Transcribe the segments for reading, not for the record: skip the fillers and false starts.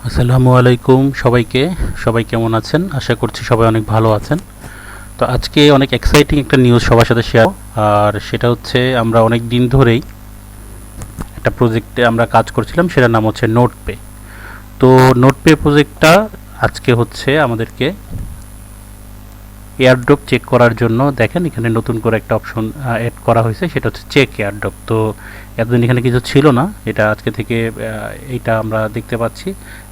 আসসালামু আলাইকুম সবাইকে। সবাই কেমন আছেন? আশা করছি সবাই অনেক ভালো আছেন। তো আজকে অনেক এক্সাইটিং একটা নিউজ সবার সাথে শেয়ার, আর সেটা হচ্ছে আমরা অনেক দিন ধরেই একটা প্রজেক্টে আমরা কাজ করছিলাম, সেটার নাম হচ্ছে নোটপে। তো নোটপে প্রজেক্টটা আজকে হচ্ছে আমাদেরকে এয়ারড্রপ চেক করার জন্য দেখেন এখানে নতুন করে একটা অপশন অ্যাড করা হয়েছে, সেটা হচ্ছে চেক এয়ারড্রপ। তো এতদিন এখানে কিছু ছিল না, এটা আজকে থেকে এইটা আমরা দেখতে পাচ্ছি,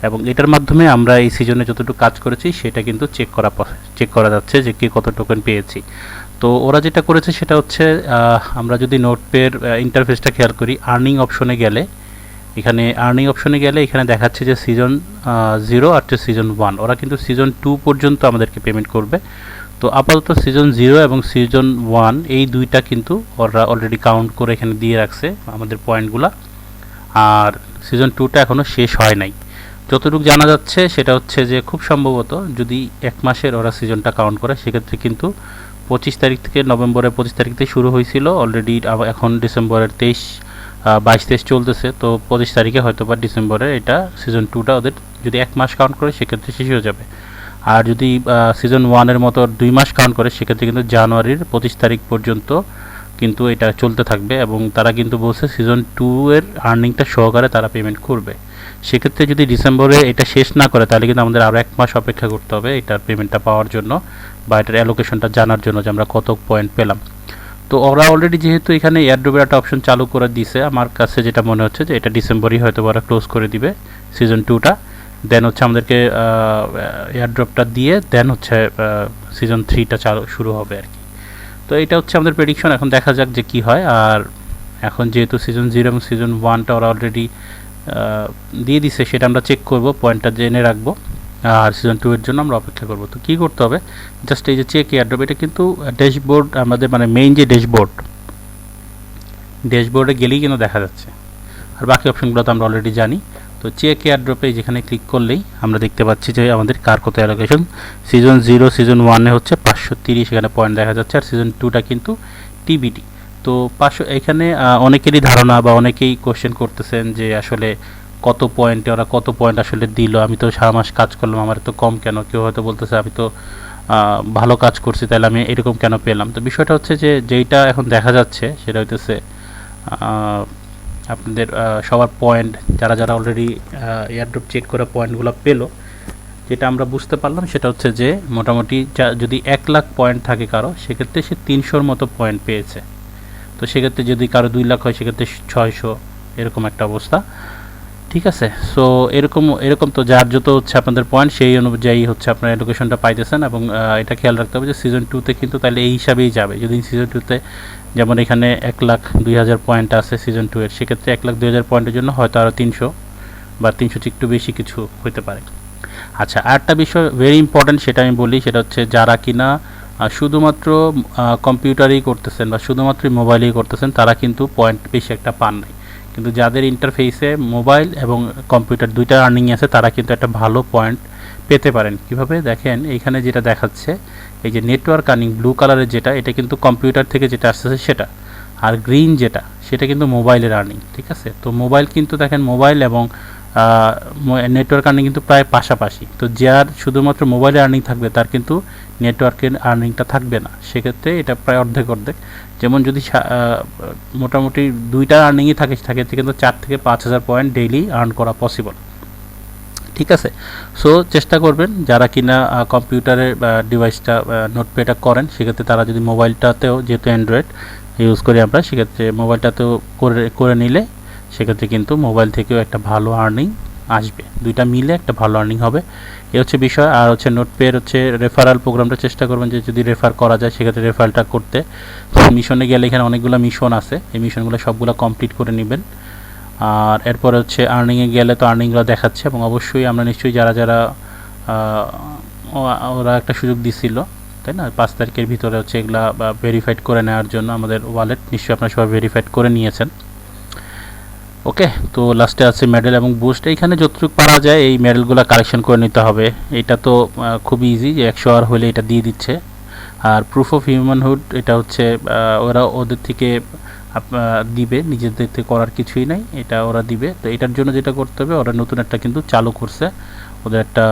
এবং এটার মাধ্যমে আমরা এই সিজনে যতটুকু কাজ করেছি সেটা কিন্তু চেক করা যাচ্ছে যে কে কত টোকেন পেয়েছি। তো ওরা যেটা করেছে সেটা হচ্ছে আমরা যদি নোটপের ইন্টারফেসটা খেয়াল করি, আর্নিং অপশনে গেলে এখানে দেখাচ্ছে যে সিজন 0 আর সিজন 1, ওরা কিন্তু সিজন 2 পর্যন্ত আমাদেরকে পেমেন্ট করবে। তো আপাতত সিজন 0 এবং সিজন 1 এই দুইটা কিন্তু ওরা অলরেডি কাউন্ট করে এখানে দিয়ে রাখছে আমাদের পয়েন্টগুলা, আর সিজন 2টা এখনও শেষ হয় নাই। যতটুকু জানা যাচ্ছে সেটা হচ্ছে যে খুব সম্ভবত যদি 1 মাসের ওরা সিজনটা কাউন্ট করে সেক্ষেত্রে কিন্তু 25 তারিখ থেকে, নভেম্বরের 25 তারিখ থেকে শুরু হয়েছিল অলরেডি, এখন ডিসেম্বরের 22-23 চলতেছে, তো 25 তারিখে হয়তো বা ডিসেম্বরের এটা সিজন 2টা ওদের যদি 1 মাস কাউন্ট করে সেক্ষেত্রে শেষ হয়ে যাবে। আর যদি সিজন 1-এর মতো 2 মাস কাউন্ট করে সেক্ষেত্রে কিন্তু জানুয়ারির 25 তারিখ পর্যন্ত কিন্তু এটা চলতে থাকবে, এবং তারা কিন্তু বলছে সিজন 2 এর আর্নিংটা সহকারে তারা পেমেন্ট করবে। সেক্ষেত্রে যদি ডিসেম্বরে এটা শেষ না করে তাহলে কিন্তু আমাদের আরও 1 মাস অপেক্ষা করতে হবে এটার পেমেন্টটা পাওয়ার জন্য, বা এটার অ্যালোকেশনটা জানার জন্য যে আমরা কত পয়েন্ট পেলাম। তো ওরা অলরেডি যেহেতু এখানে এয়ারড্রপের একটা অপশন চালু করে দিছে, আমার কাছে যেটা মনে হচ্ছে যে এটা ডিসেম্বরই হয়তো ওরা ক্লোজ করে দিবে সিজন 2টা, দেন হচ্ছে আমাদেরকে এয়ারড্রপটা দিয়ে দেন হচ্ছে সিজন 3টা শুরু হবে আর কি। তো এটা হচ্ছে আমাদের প্রেডিকশন, এখন দেখা যাক যে কি হয়। আর এখন যেহেতু সিজন 0 এবং সিজন 1টা ওরা অলরেডি দিয়ে দিছে, সেটা আমরা চেক করব, পয়েন্টটা জেনে রাখবো, আর সিজন 2 এর জন্য আমরা অপেক্ষা করব। তো কী করতে হবে, জাস্ট এই যে চেক এয়ারড্রপ, এটা কিন্তু ড্যাশবোর্ড আমাদের মানে মেইন যে ড্যাশবোর্ডে গেলেই কিন্তু দেখা যাচ্ছে, আর বাকি অপশনগুলো তো আমরা অলরেডি জানি। তো চেক এয়ারড্রপে যেখানে ক্লিক করলেই আমরা দেখতে পাচ্ছি যে আমাদের কার কত অ্যালোকেশন। সিজন 0 সিজন 1-এ হচ্ছে 530 এখানে পয়েন্ট দেখা যাচ্ছে, আর সিজন 2টা কিন্তু টিবিটি। তো 500 এখানে অনেকেরই ধারণা বা অনেকেই কোশ্চেন করতেছেন যে আসলে কত পয়েন্টে ওরা কত পয়েন্ট আসলে দিল, আমি তো সারা মাস কাজ করলাম, আমার তো কম কেন? কেউ হয়তো বলতেছে আমি তো ভালো কাজ করছি, তাহলে আমি এরকম কেন পেলাম? তো বিষয়টা হচ্ছে যে যেইটা এখন দেখা যাচ্ছে সেটা হইতেছে আপনাদের সবার পয়েন্ট, যারা যারা অলরেডি এয়ারড্রপ চেক করা পয়েন্টগুলো পেলো, যেটা আমরা বুঝতে পারলাম সেটা হচ্ছে যে মোটামুটি যদি 1 লাখ পয়েন্ট থাকে কারো, সেক্ষেত্রে সে 300-র মতো পয়েন্ট পেয়েছে। তো সেক্ষেত্রে যদি কারো 2 লাখ হয় সেক্ষেত্রে 600, এরকম একটা অবস্থা। ঠিক আছে, সো এরকম তো যার যত হচ্ছে আপনাদের পয়েন্ট সেই অনুযায়ী হচ্ছে আপনার এডুকেশনটা পাইতেছেন, এবং এটা খেয়াল রাখতে হবে যে সিজন 2তে কিন্তু তাহলে এই হিসাবেই যাবে। যদি সিজন 2তে যেমন এখানে 1,02,000 পয়েন্ট আছে সিজন 2 এর, সেক্ষেত্রে 1,02,000 পয়েন্টের জন্য হয়তো আরও 300 বা 300 একটু বেশি কিছু হতে পারে। আচ্ছা, আরেকটা বিষয় ভেরি ইম্পর্ট্যান্ট, সেটা আমি বলি, সেটা হচ্ছে যারা কিনা শুধুমাত্র কম্পিউটারেই করতেছেন বা শুধুমাত্র মোবাইলেই করতেছেন তারা কিন্তু পয়েন্ট বেশি একটা পান নাই, কিন্তু যাদের ইন্টারফেসে মোবাইল এবং কম্পিউটার দুইটা আর্নিং আছে তারা কিন্তু একটা ভালো পয়েন্ট পেতে পারেন। কিভাবে দেখেন, এইখানে যেটা দেখাচ্ছে এই যে নেটওয়ার্ক আর্নিং ব্লু কালারের যেটা, এটা কিন্তু কম্পিউটার থেকে যেটা আসতেছে সেটা, আর গ্রিন যেটা সেটা কিন্তু মোবাইলের আর্নিং। ঠিক আছে, তো মোবাইল কিন্তু দেখেন মোবাইল এবং নেটওয়ার্ক আর্নিং কিন্তু প্রায় পাশাপাশি। তো যার শুধুমাত্র মোবাইলে আর্নিং থাকবে তার কিন্তু নেটওয়ার্কের আর্নিংটা থাকবে না, সেক্ষেত্রে এটা প্রায় অর্ধেক। যেমন যদি মোটামুটি দুইটা আর্নিংই থাকে সেক্ষেত্রে কিন্তু 4 থেকে 5,000 পয়েন্ট ডেইলি আর্ন করা পসিবল। ঠিক আছে, সো চেষ্টা করবেন যারা কিনা কম্পিউটারের ডিভাইসটা নোটপ্যাডটা করেন, সেক্ষেত্রে তারা যদি মোবাইলটাতেও, যেহেতু অ্যান্ড্রয়েড ইউজ করি আমরা, সেক্ষেত্রে মোবাইলটাতেও করে নিলে সেক্ষেত্রে কিন্তু মোবাইল থেকেও একটা ভালো আর্নিং আসবে, দুইটা মিলে একটা ভালো আর্নিং হবে। এ হচ্ছে বিষয়। আর হচ্ছে নোটপের হচ্ছে রেফারাল প্রোগ্রামটা চেষ্টা করবেন যে যদি রেফার করা যায় সেক্ষেত্রে রেফারটা করতে। মিশনে গেলে এখানে অনেকগুলো মিশন আছে, এই মিশনগুলো সবগুলো কমপ্লিট করে নেবেন। আর এরপরে হচ্ছে আর্নিংয়ে গেলে তো আর্নিংগুলো দেখাচ্ছে, এবং অবশ্যই আমরা নিশ্চয়ই যারা যারা ওরা একটা সুযোগ দিছিল তাই না, 5 তারিখের ভিতরে হচ্ছে এগুলা ভেরিফাইড করে নেওয়ার জন্য আমাদের ওয়ালেট, নিশ্চয়ই আপনারা সবাই ভেরিফাইড করে নিয়েছেন। ওকে, তো লাস্টে আছে মেডেল এবং বুস্ট, এইখানে যতটুকু পারা যায় এই মেডেলগুলো কালেকশন করে নিতে হবে। এটা তো খুবই ইজি যে 100 আর হলে এটা দিয়ে দিচ্ছে। আর প্রুফ অফ হিউম্যানহুড, এটা হচ্ছে ওরা ওদের থেকে দিবে, নিজেদের থেকে করার কিছুই নাই, এটা ওরা দিবে। তো এটার জন্য যেটা করতে হবে, ওরা নতুন একটা কিন্তু চালু করছে, ওদের একটা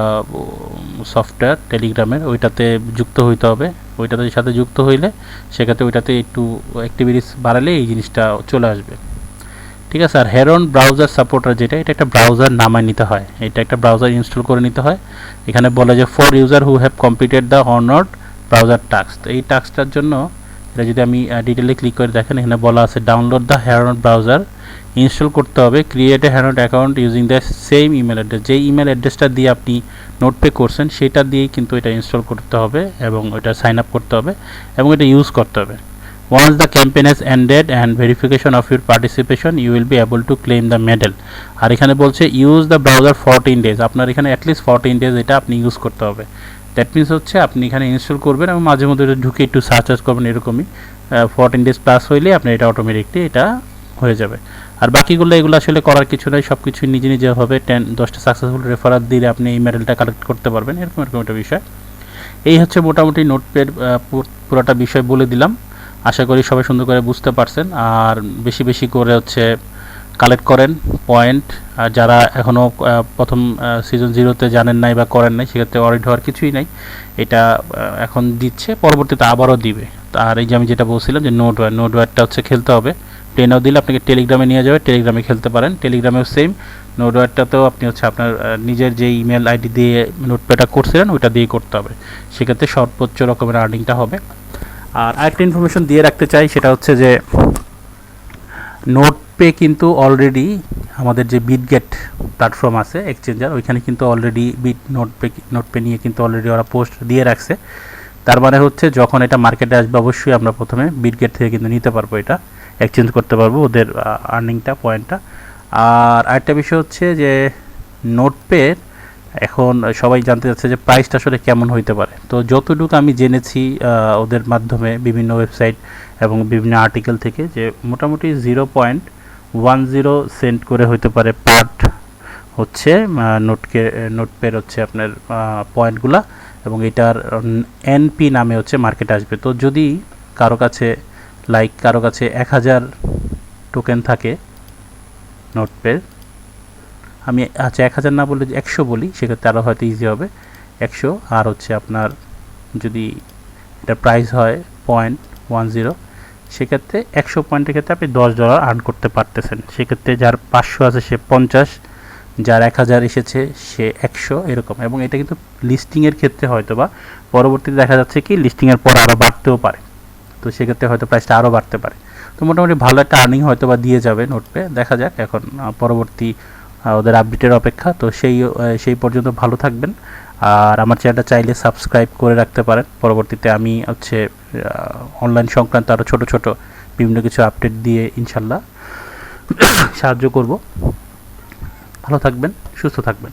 সফটওয়্যার টেলিগ্রামের, ওইটাতে যুক্ত হইতে হবে। ওইটাতে সাথে যুক্ত হইলে সেক্ষেত্রে ওইটাতে একটু অ্যাক্টিভিটিস বাড়ালে এই জিনিসটা চলে আসবে, ঠিক আছে। আর হেরন ব্রাউজার সাপোর্টার যেটা, এটা একটা ব্রাউজার নামায় নিতে হয়, এটা একটা ব্রাউজার ইনস্টল করে নিতে হয়। এখানে বলে যে for user who have completed the honoured browser task. তো এই টাস্কটার জন্য এটা যদি আমি ডিটেলে ক্লিক করে দেখেন, এখানে বলা আছে download the heron browser, install করতে হবে, create a heron account using the same email address. যেই ইমেল অ্যাড্রেসটা দিয়ে আপনি নোটপে করছেন সেটা দিয়েই কিন্তু এটা ইনস্টল করতে হবে এবং এটা সাইন আপ করতে হবে এবং এটা ইউজ করতে হবে। Once the campaign has ended and verification of your participation, you will be able to claim the medal. আর এখানে বলছে ইউজ দ্য ব্রাউজার 14 days, আপনার এখানে অ্যাটলিস্ট 14 days এটা আপনি ইউজ করতে হবে। দ্যাট মিনস হচ্ছে আপনি এখানে ইনস্টল করবেন এবং মাঝে মধ্যে এটা ঢুকে একটু সার্চ করবেন, এরকমই 14 days প্লাস হইলে আপনার এটা অটোমেটিকলি এটা হয়ে যাবে। আর বাকিগুলো এগুলো আসলে করার কিছু নয়, সব কিছু নিজে নিজে হবে। 10টা সাকসেসফুল রেফারাল দিলে আপনি এই মেডেলটা কালেক্ট করতে পারবেন, এরকম একটা বিষয়। এই হচ্ছে মোটামুটি নোটপ্যাড পুরোটা বিষয় বলে দিলাম। আশা করি সবাই সুন্দর করে বুঝতে পারছেন। আর বেশি বেশি করে হচ্ছে কালেক্ট করেন পয়েন্ট। আর যারা এখনও প্রথম সিজন 0তে জানেন নাই বা করেন নাই, সেক্ষেত্রে অরিড হওয়ার কিছুই নাই, এটা এখন দিচ্ছে, পরবর্তীতে আবারও দিবে। আর এই যে আমি যেটা বলছিলাম যে নোটওয়্যারটা হচ্ছে খেলতে হবে, প্লেনেও দিলে আপনাকে টেলিগ্রামে নিয়ে যাবে, টেলিগ্রামে খেলতে পারেন। টেলিগ্রামেও সেম, নোটওয়্যারটাতেও আপনি হচ্ছে আপনার নিজের যে ইমেল আইডি দিয়ে নোটপ্যাডটা করছিলেন ওইটা দিয়ে করতে হবে, সেক্ষেত্রে সর্বোচ্চ রকমের আর্নিংটা হবে। আর আরেকটা ইনফরমেশন দিয়ে রাখতে চাই, সেটা হচ্ছে যে নোটপে কিন্তু অলরেডি আমাদের যে বিটগেট প্ল্যাটফর্ম আছে এক্সচেঞ্জার, ওইখানে কিন্তু অলরেডি নোটপে নিয়ে কিন্তু অলরেডি ওরা পোস্ট দিয়ে রাখছে। তার মানে হচ্ছে যখন এটা মার্কেটে আসবে অবশ্যই আমরা প্রথমে বিটগেট থেকে কিন্তু নিতে পারবো, এটা এক্সচেঞ্জ করতে পারবো ওদের আর্নিংটা পয়েন্টটা। আর আরেকটা বিষয় হচ্ছে যে নোটপের এখন সবাই জানতে চাচ্ছে যে প্রাইসটা আসলে কেমন হইতে পারে। তো যতটুকু আমি জেনেছি ওদের মাধ্যমে বিভিন্ন ওয়েবসাইট এবং বিভিন্ন আর্টিকেল থেকে, যে মোটামুটি 0.10 সেন্ট করে হইতে পারে পার্ট হচ্ছে নোটপের হচ্ছে আপনার পয়েন্টগুলা, এবং এটার এনপি নামে হচ্ছে মার্কেটে আসবে। তো যদি কারো কাছে কারো কাছে 1000 টোকেন থাকে নোটপের, আমি আচ্ছা 1000 না বলে 100 বলি, সেক্ষেত্রে আরও হয়তো ইজি হবে। 100 আর হচ্ছে আপনার যদি এটা প্রাইস হয় 0.10, সেক্ষেত্রে 100 পয়েন্টের ক্ষেত্রে আপনি $10 আর্ন করতে পারতেছেন। সেক্ষেত্রে যার 500 আছে সে 50, যার 1000 এসেছে সে 100, এরকম। এবং এটা কিন্তু লিস্টিংয়ের ক্ষেত্রে হয়তো বা পরবর্তীতে দেখা যাচ্ছে কি লিস্টিংয়ের পর আরও বাড়তেও পারে, তো সেক্ষেত্রে হয়তো প্রাইসটা আরও বাড়তে পারে। তো মোটামুটি ভালো একটা আর্নিং হয়তো বা দিয়ে যাবে নোটপে, দেখা যাক। এখন পরবর্তী ওদের আপডেটের অপেক্ষা। তো সেই পর্যন্ত ভালো থাকবেন। আর আমার চ্যানেলটা চাইলে সাবস্ক্রাইব করে রাখতে পারেন, পরবর্তীতে আমি হচ্ছে অনলাইন সংক্রান্ত আরও ছোট ছোট বিভিন্ন কিছু আপডেট দিয়ে ইনশাল্লাহ সাহায্য করব। ভালো থাকবেন, সুস্থ থাকবেন।